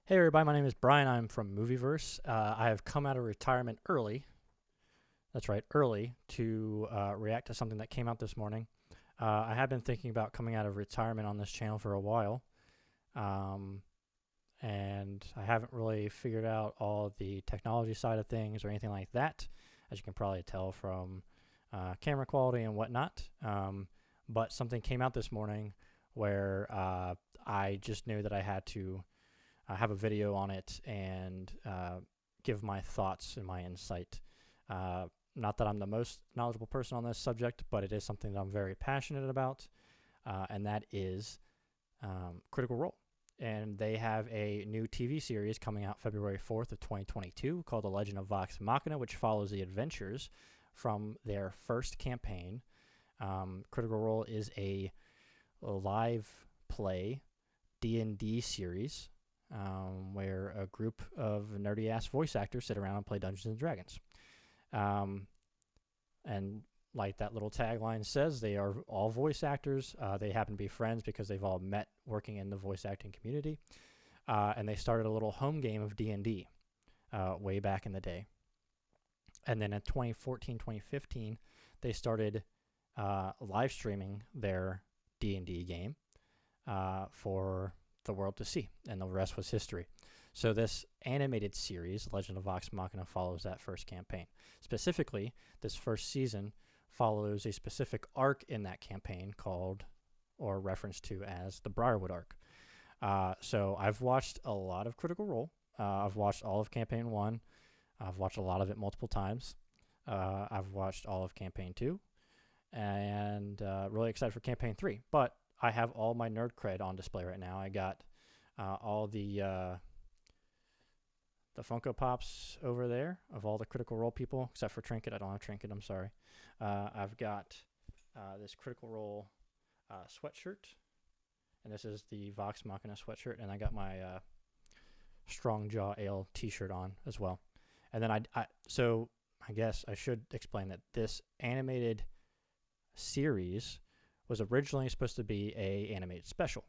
Hey everybody, my name is Brian. I'm from Movieverse. I have come out of retirement early. That's right, early to react to something that came out this morning. I have been thinking about coming out of retirement on this channel for a while, and I haven't really figured out all the technology side of things or anything like that, as you can probably tell from camera quality and whatnot. But something came out this morning where I just knew that I had to have a video on it and give my thoughts and my insight. Not that I'm the most knowledgeable person on this subject, but it is something that I'm very passionate about, and that is Critical Role. And they have a new TV series coming out February 4th of 2022 called The Legend of Vox Machina, which follows the adventures from their first campaign. Critical Role is a live play D&D series where a group of nerdy-ass voice actors sit around and play Dungeons and Dragons. And like that little tagline says, they are all voice actors. They happen to be friends because they've all met working in the voice acting community. And they started a little home game of D&D way back in the day. And then in 2014, 2015, they started live streaming their D&D game for the world to see, and the rest was history. So this animated series, Legend of Vox Machina, follows that first campaign. Specifically, this first season follows a specific arc in that campaign called, or referenced to as, the Briarwood arc. So I've watched a lot of Critical Role. I've watched all of Campaign 1. I've watched a lot of it multiple times. I've watched all of Campaign 2. And really excited for Campaign 3. But I have all my nerd cred on display right now. I got all the Funko Pops over there of all the Critical Role people, except for Trinket. I don't have Trinket, I'm sorry. I've got this Critical Role sweatshirt, and this is the Vox Machina sweatshirt, and I got my Strong Jaw Ale t-shirt on as well. And then so I guess I should explain that this animated series was originally supposed to be a animated special,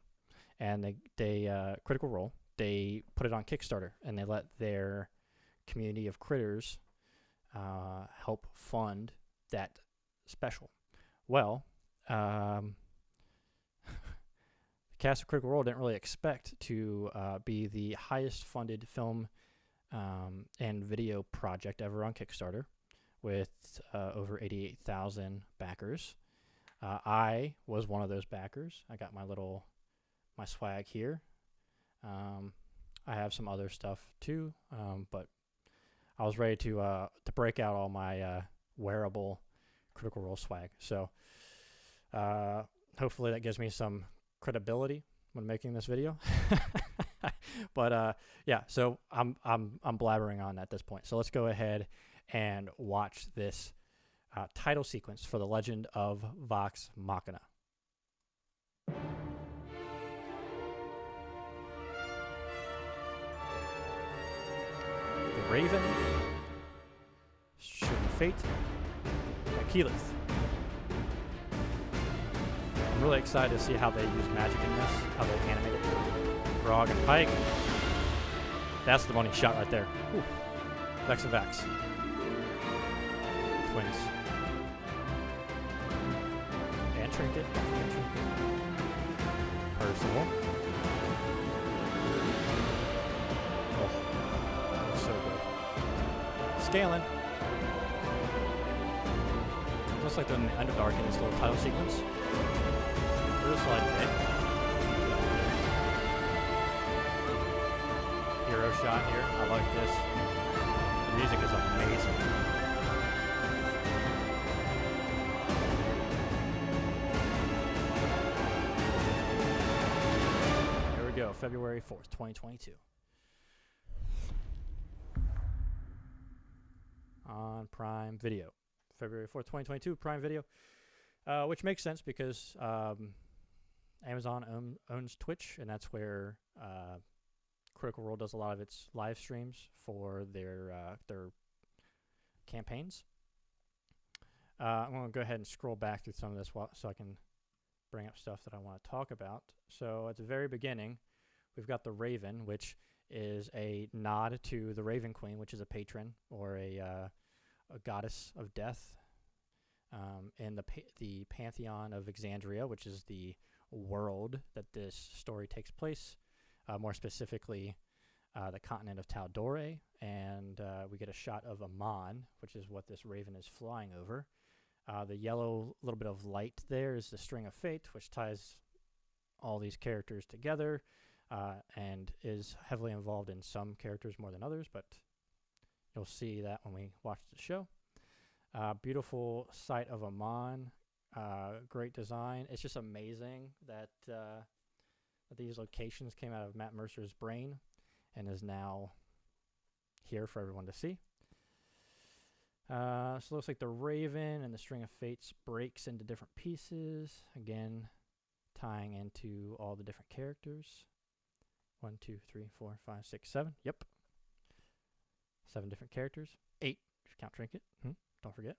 and they Critical Role, they put it on Kickstarter, and they let their community of critters help fund that special. Well, the cast of Critical Role didn't really expect to be the highest funded film and video project ever on Kickstarter, with over 88,000 backers. I was one of those backers. I got my swag here. I have some other stuff too, but I was ready to break out all my wearable Critical Role swag. So hopefully that gives me some credibility when making this video. But yeah, so I'm blabbering on at this point. So let's go ahead and watch this title sequence for The Legend of Vox Machina. The Raven, Shooting Fate, Achilles. I'm really excited to see how they use magic in this, how they animate it. Grog and Pike. That's the money shot right there. Ooh. Vex and Vax. Twins. And Trinket. Percival. Oh, so good. Scaling. Looks like the Underdark in this little title sequence. Real slide today. Hero shot here. I like this. The music is amazing. February 4th, 2022. On Prime Video. February 4th, 2022, Prime Video. Which makes sense because Amazon owns Twitch, and that's where Critical Role does a lot of its live streams for their campaigns. I'm going to go ahead and scroll back through some of this so I can bring up stuff that I want to talk about. So at the very beginning, we've got the Raven, which is a nod to the Raven Queen, which is a patron or a goddess of death in the pantheon of Exandria, which is the world that this story takes place. More specifically, the continent of Taldore, and we get a shot of Amon, which is what this raven is flying over. The yellow little bit of light there is the string of fate, which ties all these characters together and is heavily involved in some characters more than others, but you'll see that when we watch the show. Beautiful sight of Amon, great design. It's just amazing that these locations came out of Matt Mercer's brain and is now here for everyone to see. So it looks like the Raven and the String of Fates breaks into different pieces. Again, tying into all the different characters. 1, 2, 3, 4, 5, 6, 7. Yep. 7 different characters. 8 if you count Trinket. Don't forget.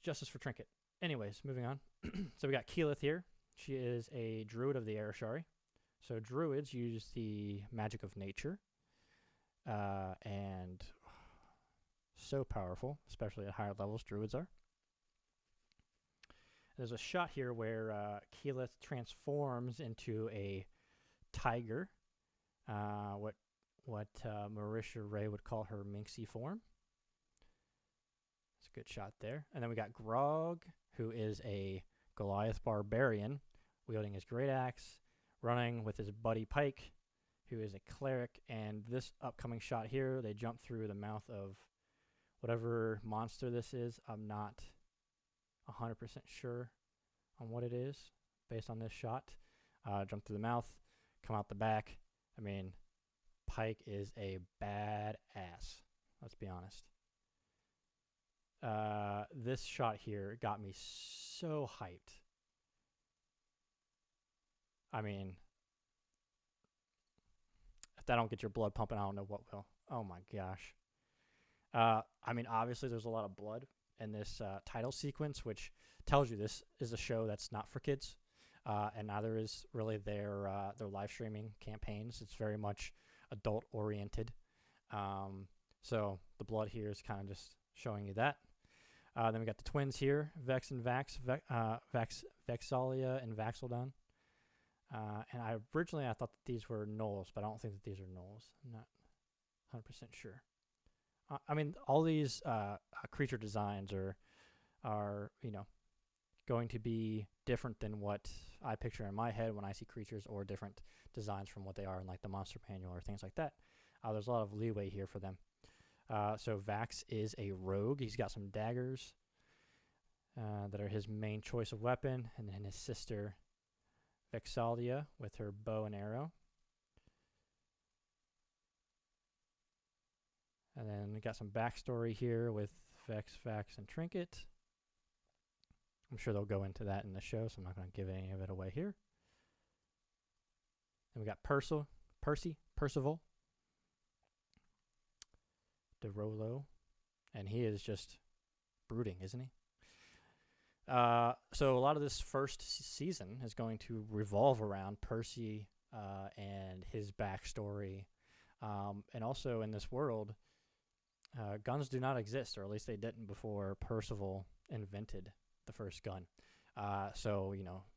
Justice for Trinket. Anyways, moving on. So we got Keyleth here. She is a druid of the Arashari. So druids use the magic of nature. And so powerful, especially at higher levels, druids are. There's a shot here where Keyleth transforms into a tiger, what Marisha Ray would call her minxy form. It's a good shot there. And then we got Grog, who is a Goliath barbarian, wielding his great axe, running with his buddy Pike, who is a cleric. And this upcoming shot here, they jump through the mouth of whatever monster this is. I'm not 100% sure on what it is based on this shot. Jump through the mouth, come out the back. I mean, Pike is a badass. Let's be honest. This shot here got me so hyped. I mean, if that don't get your blood pumping, I don't know what will. Oh my gosh. I mean, obviously there's a lot of blood in this title sequence, which tells you this is a show that's not for kids, and neither is really their live streaming campaigns. It's very much adult oriented. So the blood here is kind of just showing you that. Then we got the twins here, Vex and Vax, Vexalia and Vaxeldon. And I thought that these were gnolls, but I don't think that these are gnolls. I'm not 100% sure. I mean, all these creature designs are going to be different than what I picture in my head when I see creatures, or different designs from what they are in like the monster manual or things like that. There's a lot of leeway here for them. So Vax is a rogue. He's got some daggers that are his main choice of weapon, and then his sister Vexalia with her bow and arrow. And then we got some backstory here with Vex, Vax, and Trinket. I'm sure they'll go into that in the show, so I'm not going to give any of it away here. And we got Percival, DeRollo, and he is just brooding, isn't he? So a lot of this first season is going to revolve around Percy and his backstory. And also in this world, guns do not exist, or at least they didn't before Percival invented the first gun. So,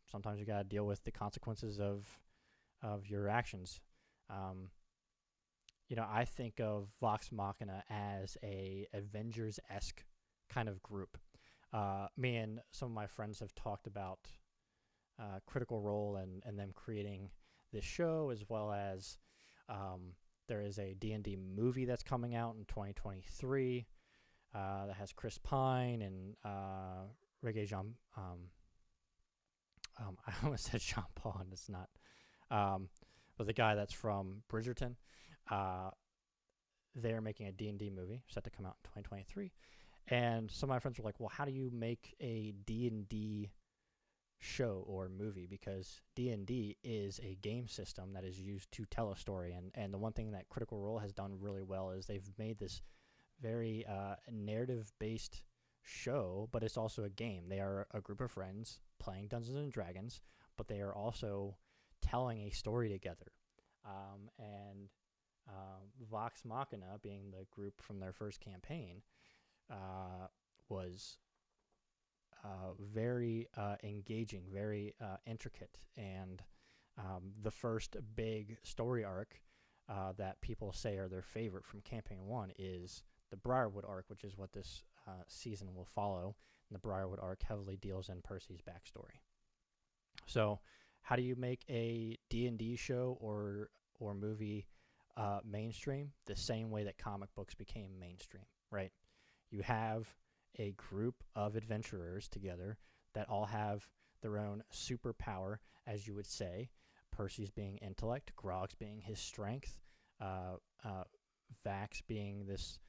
sometimes you got to deal with the consequences of your actions. I think of Vox Machina as a Avengers-esque kind of group. Me and some of my friends have talked about Critical Role and them creating this show, as well as there is a D&D movie that's coming out in 2023 that has Chris Pine and Reggae Jean. I almost said Jean Paul, and it's not. But the guy that's from Bridgerton, they're making a D&D movie set to come out in 2023. And some of my friends were like, well, how do you make a D&D show or movie? Because D&D is a game system that is used to tell a story. And the one thing that Critical Role has done really well is they've made this very narrative-based show, but it's also a game. They are a group of friends playing Dungeons & Dragons, but they are also telling a story together. And Vox Machina, being the group from their first campaign, was very engaging, very intricate, and the first big story arc that people say are their favorite from Campaign 1 is the Briarwood arc, which is what this season will follow. And the Briarwood arc heavily deals in Percy's backstory. So how do you make a D&D show or movie mainstream? The same way that comic books became mainstream, right? You have a group of adventurers together that all have their own superpower, as you would say. Percy's being intellect, Grog's being his strength, Vax being this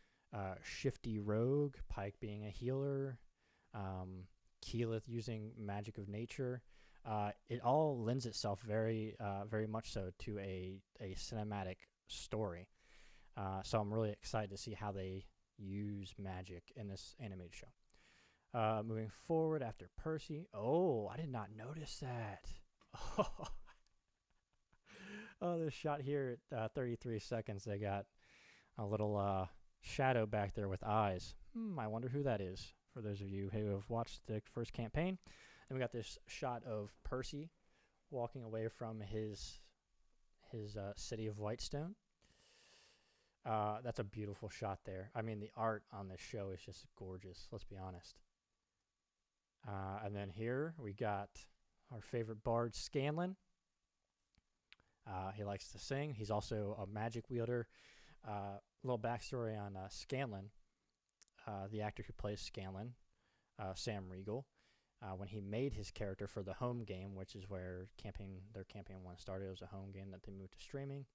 shifty rogue, Pike being a healer, Keyleth using magic of nature. It all lends itself very much so to a cinematic story. So I'm really excited to see how they use magic in this animated show. Moving forward after Percy. Oh, I did not notice that. Oh, this shot here at 33 seconds, they got a little shadow back there with eyes. I wonder who that is, for those of you who have watched the first campaign. And we got this shot of Percy walking away from his city of Whitestone. That's a beautiful shot there. I mean, the art on this show is just gorgeous, let's be honest. And then here we got our favorite bard, Scanlan. He likes to sing. He's also a magic wielder. Little backstory on Scanlan, the actor who plays Scanlan, Sam Riegel. When he made his character for the home game, which is where their campaign 1 started, it was a home game that they moved to streaming.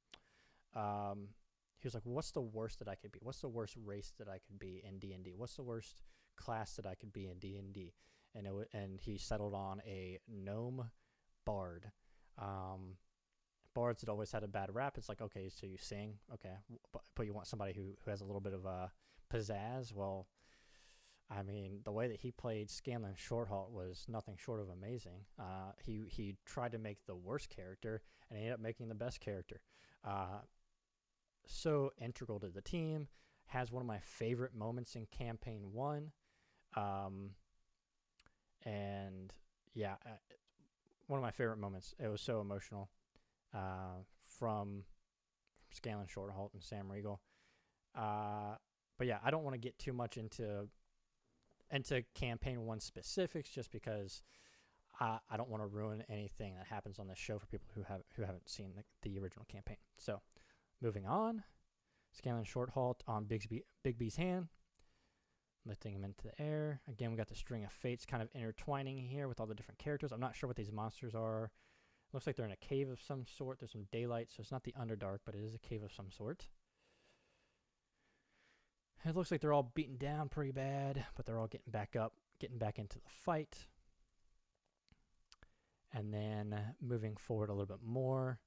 He was like, what's the worst that I could be? What's the worst race that I could be in D&D? What's the worst class that I could be in D&D? And he settled on a gnome bard. Bards had always had a bad rap. It's like, okay, so you sing, okay, but you want somebody who has a little bit of pizzazz. Well, I mean, the way that he played Scanlan Shorthalt was nothing short of amazing. He tried to make the worst character and ended up making the best character. So integral to the team. Has one of my favorite moments in Campaign 1. And yeah, one of my favorite moments. It was so emotional. From Scanlan Shorthalt and Sam Riegel. But yeah, I don't want to get too much into Campaign 1 specifics, just because I don't want to ruin anything that happens on this show for people who haven't seen the original campaign. So, moving on, Scanlan Shorthalt on Bigby's hand, lifting him into the air. Again, we got the string of fates kind of intertwining here with all the different characters. I'm not sure what these monsters are. Looks like they're in a cave of some sort. There's some daylight, so it's not the Underdark, but it is a cave of some sort. It looks like they're all beaten down pretty bad, but they're all getting back up, getting back into the fight. And then moving forward a little bit more,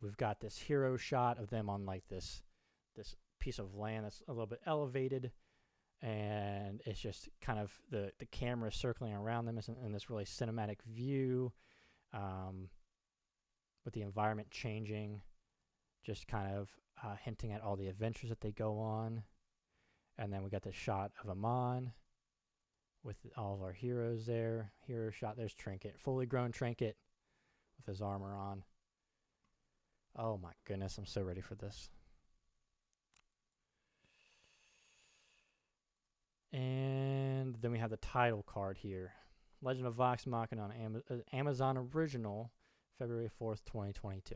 we've got this hero shot of them on like this piece of land that's a little bit elevated, and it's just kind of the camera circling around them in this really cinematic view, with the environment changing, just kind of hinting at all the adventures that they go on. And then we got the shot of Amon with all of our heroes there. Hero shot, there's Trinket, fully grown Trinket with his armor on. Oh my goodness, I'm so ready for this. And then we have the title card here. Legend of Vox Machina on Amazon Original, February 4th, 2022.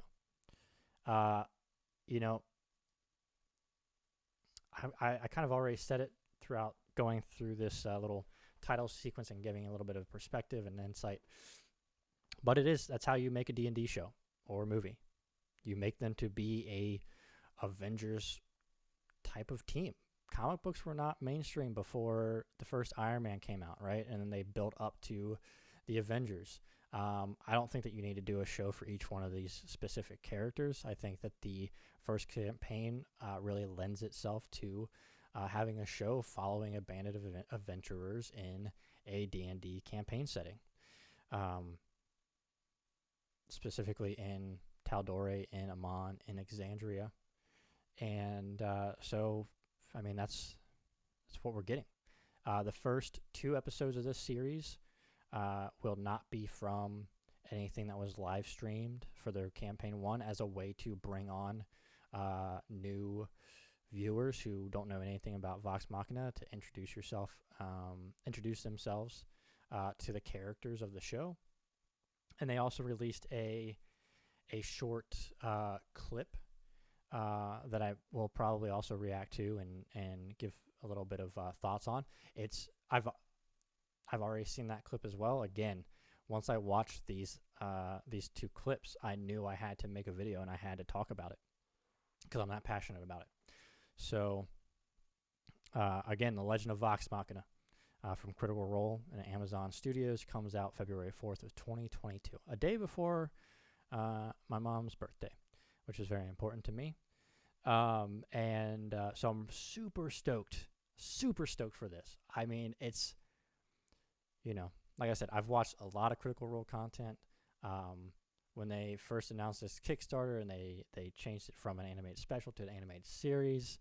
You know, I kind of already said it throughout going through this little title sequence and giving a little bit of perspective and insight. But that's how you make a D&D show or movie. You make them to be a Avengers type of team. Comic books were not mainstream before the first Iron Man came out, right? And then they built up to the Avengers. I don't think that you need to do a show for each one of these specific characters. I think that the first campaign really lends itself to having a show following a band of adventurers in a D&D campaign setting. specifically in Taldore, in Amman, in Exandria. And so, I mean, that's what we're getting. The first 2 episodes of this series will not be from anything that was live streamed for their campaign 1 as a way to bring on new viewers who don't know anything about Vox Machina to introduce themselves to the characters of the show. And they also released a short clip that I will probably also react to and give a little bit of thoughts on. I've already seen that clip as well. Again, once I watched these 2 clips, I knew I had to make a video and I had to talk about it because I'm that passionate about it. So, again, The Legend of Vox Machina from Critical Role and Amazon Studios comes out February 4th of 2022, a day before my mom's birthday, which is very important to me. So I'm super stoked for this. I mean, it's, like I said, I've watched a lot of Critical Role content. When they first announced this Kickstarter and they changed it from an animated special to an animated series,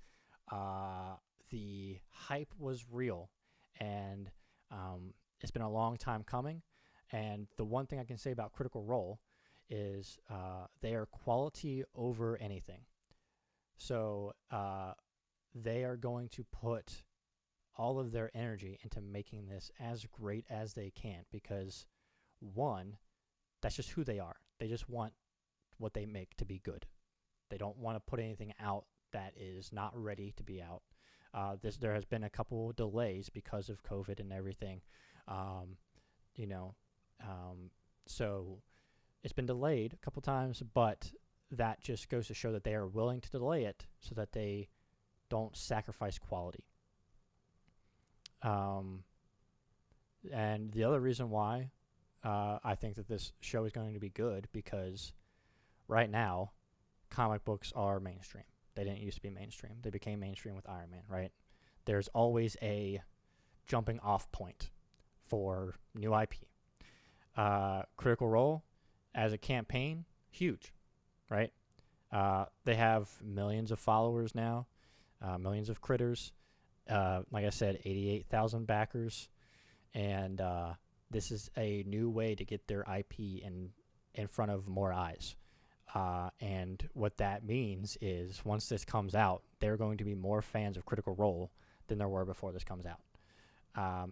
the hype was real, and it's been a long time coming. And the one thing I can say about Critical Role is they are quality over anything. So they are going to put all of their energy into making this as great as they can because, one, that's just who they are. They just want what they make to be good. They don't want to put anything out that is not ready to be out. There has been a couple delays because of COVID and everything. So it's been delayed a couple times, but that just goes to show that they are willing to delay it so that they don't sacrifice quality. And the other reason why I think that this show is going to be good because right now comic books are mainstream. They didn't used to be mainstream. They became mainstream with Iron Man, right? There's always a jumping off point for new IP. Critical Role as a campaign, huge, right? They have millions of followers now, millions of critters. Like I said, 88,000 backers. And this is a new way to get their IP in front of more eyes. And what that means is once this comes out, there are going to be more fans of Critical Role than there were before this comes out.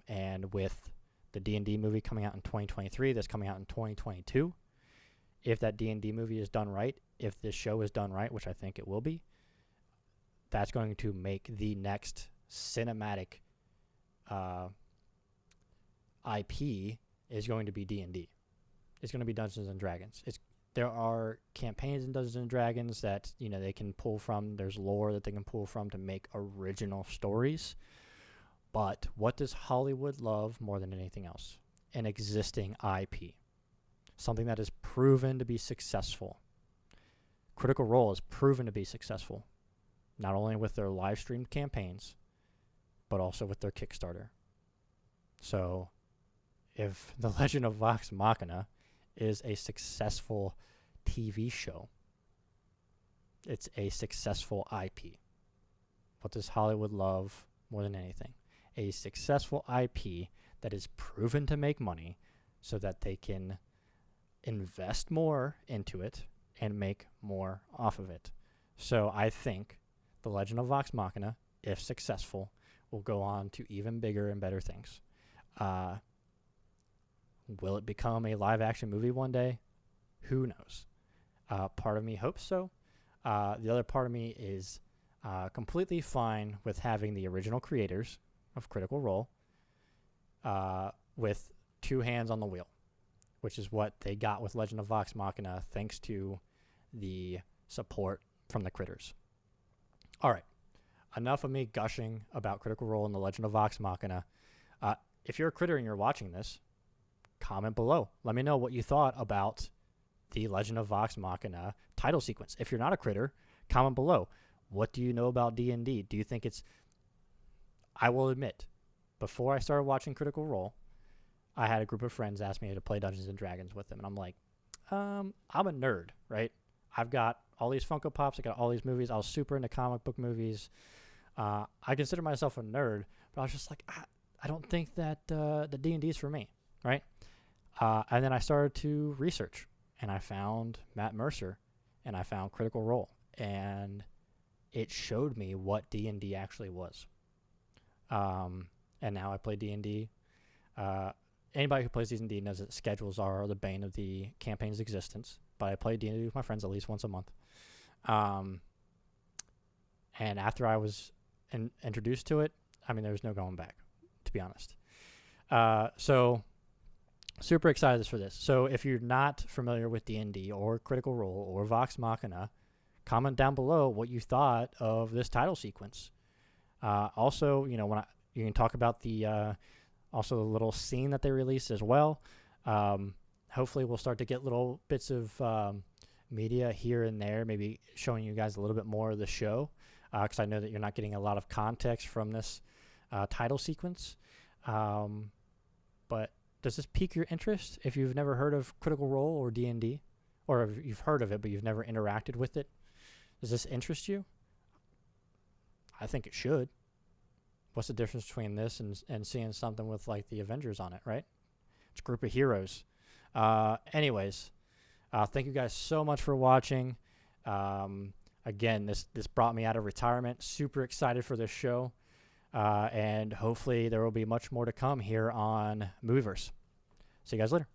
And with the D&D movie coming out in 2023, that's coming out in 2022, if that D&D movie is done right, if this show is done right, which I think it will be, that's going to make the next cinematic IP is going to be D&D. It's going to be Dungeons and Dragons. There are campaigns in Dungeons and Dragons that they can pull from. There's lore that they can pull from to make original stories. But what does Hollywood love more than anything else? An existing IP. Something that is proven to be successful. Critical Role is proven to be successful, not only with their live streamed campaigns, but also with their Kickstarter. So if The Legend of Vox Machina is a successful TV show, it's a successful IP. What does Hollywood love more than anything? A successful IP that is proven to make money so that they can invest more into it and make more off of it. So I think The Legend of Vox Machina, if successful, will go on to even bigger and better things. Will it become a live-action movie one day? Who knows? Part of me hopes so. The other part of me is completely fine with having the original creators of Critical Role with 2 hands on the wheel, which is what they got with Legend of Vox Machina thanks to the support from the critters. All right. Enough of me gushing about Critical Role and The Legend of Vox Machina. If you're a critter and you're watching this, comment below. Let me know what you thought about the Legend of Vox Machina title sequence. If you're not a critter, comment below. What do you know about D&D? Do you think it's... I will admit, before I started watching Critical Role, I had a group of friends ask me to play Dungeons & Dragons with them, and I'm like, I'm a nerd, right? I've got all these Funko Pops. I got all these movies. I was super into comic book movies. I consider myself a nerd, but I was just like, I don't think that the D&D is for me, right? And then I started to research, and I found Matt Mercer, and I found Critical Role, and it showed me what D&D actually was. And now I play D&D. Anybody who plays D&D knows that schedules are the bane of the campaign's existence, but I play D&D with my friends at least once a month. And after I was introduced to it, I mean, there was no going back, to be honest. So super excited for this. So if you're not familiar with D&D or Critical Role or Vox Machina, comment down below what you thought of this title sequence. Also, you know, you can talk about the also the little scene that they released as well. Hopefully we'll start to get little bits of media here and there, maybe showing you guys a little bit more of the show, because I know that you're not getting a lot of context from this title sequence. But does this pique your interest if you've never heard of Critical Role or D&D? Or if you've heard of it but you've never interacted with it? Does this interest you? I think it should. What's the difference between this and seeing something with like the Avengers on it, right? It's a group of heroes. Anyways, thank you guys so much for watching. Again, this brought me out of retirement. Super excited for this show. And hopefully there will be much more to come here on Movieverse. See you guys later.